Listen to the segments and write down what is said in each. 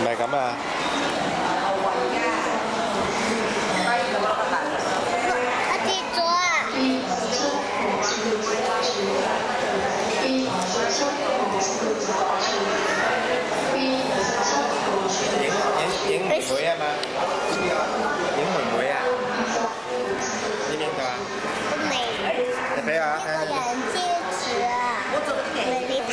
係咁啊！我跌咗啊！影妹妹啊嘛！影妹妹啊！影唔影到啊？我未。你俾我一個人戒指啊！美麗糖。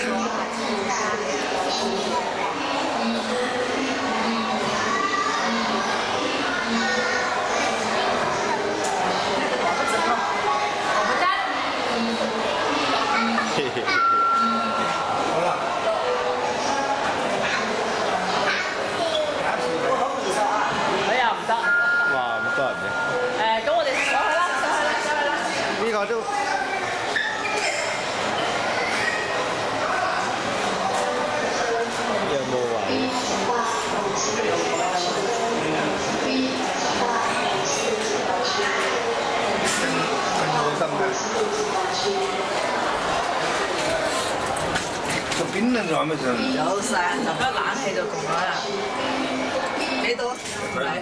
好啦。你又唔得。哇！咁多人嘅。咁我哋上去啦，上去啦，上去啦。呢個都有冇位？更好心嘅。就邊能做咩事？有晒，就不冷氣就焗咗啦。幾多？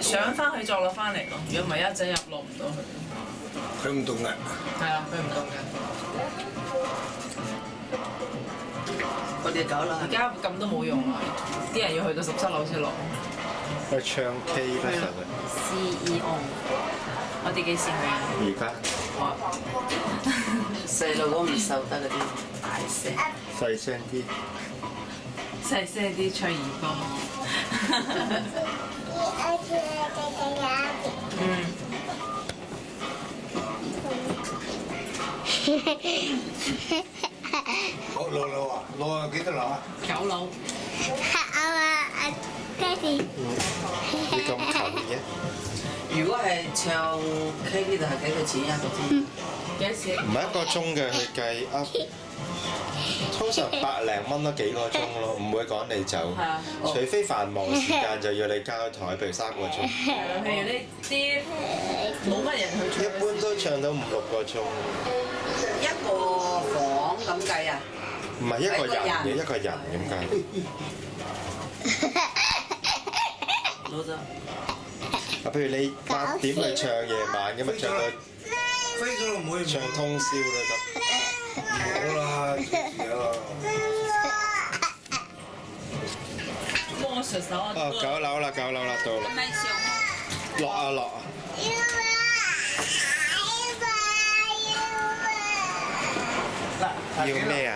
上翻去再落翻嚟咯。如果唔係一陣入落唔到去。佢唔動嘅。係啊，佢唔凍嘅。我哋9樓。而家咁都冇用啊！啲人要去到17樓先落。去唱 K 啦，實係。CEO，我哋幾時去啊？而家細路哥唔受得嗰啲大聲，細聲啲。細聲啲吹兒歌。嗯。好6樓啊？6啊幾多樓啊9樓。爹哋。你咁近嘅？如果係唱 K 呢度係幾多錢一個鐘？幾多錢？唔係1個鐘嘅去計啊，通常100零蚊都幾個鐘咯，唔會趕你走。係啊。除非繁忙時間就要你交台，譬如3個鐘。譬如呢啲冇乜人去唱。一般都唱到5、6個鐘。一個房咁計啊？唔係一個人嘅，一個人咁計。攞咗。啊，譬如你8點去唱夜晚咁啊，唱到飛咗咯，唔可以唱通宵都得。唔好啦，幫我順手啊！哦，9樓啦，9樓啦，到啦。咪上。落啊落啊！要咩啊？